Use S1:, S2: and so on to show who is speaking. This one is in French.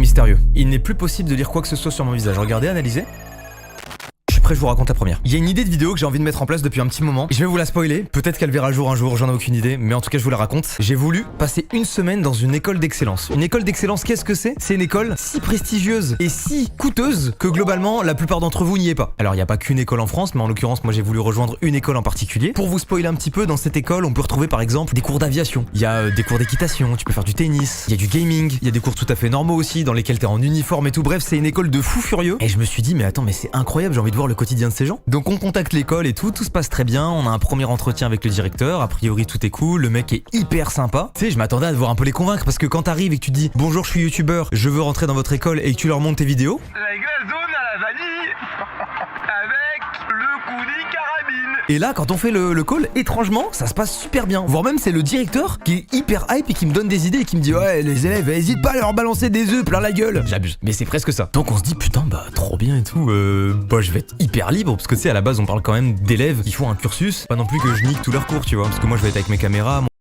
S1: Mystérieux. Il n'est plus possible de lire quoi que ce soit sur mon visage. Regardez, analysez. Après, je vous raconte la première. Il y a une idée de vidéo que j'ai envie de mettre en place depuis un petit moment. Je vais vous la spoiler. Peut-être qu'elle verra le jour un jour, j'en ai aucune idée. Mais en tout cas, je vous la raconte. J'ai voulu passer une semaine dans une école d'excellence. Une école d'excellence, qu'est-ce que c'est? C'est une école si prestigieuse et si coûteuse que globalement, la plupart d'entre vous n'y est pas. Alors, il n'y a pas qu'une école en France, mais en l'occurrence, moi, j'ai voulu rejoindre une école en particulier. Pour vous spoiler un petit peu, dans cette école, on peut retrouver par exemple des cours d'aviation. Il y a des cours d'équitation, tu peux faire du tennis. Il y a du gaming. Il y a des cours tout à fait normaux aussi, dans lesquels t'es en uniforme et tout. Bref, c'est une école de fous furieux. Et je me suis dit, mais attends, mais c'est incroyable, j'ai envie de voir le quotidien de ces gens. Donc on contacte l'école et tout se passe très bien, on a un premier entretien avec le directeur, a priori tout est cool, le mec est hyper sympa. Tu sais, je m'attendais à devoir un peu les convaincre parce que quand t'arrives et que tu dis bonjour, je suis youtubeur, je veux rentrer dans votre école et que tu leur montres tes vidéos.
S2: La glaçonne à la vanille avec le coulis carabine.
S1: Et là, quand on fait le call, étrangement, ça se passe super bien. Voire même c'est le directeur qui est hyper hype et qui me donne des idées et qui me dit ouais les élèves, hésite pas à leur balancer des œufs plein la gueule. J'abuse, mais c'est presque ça. Donc on se dit putain bah trop bien et tout. Bah je vais être hyper libre parce que tu sais à la base on parle quand même d'élèves qui font un cursus. Pas non plus que je nique tous leurs cours tu vois. Parce que moi je vais être avec mes caméras.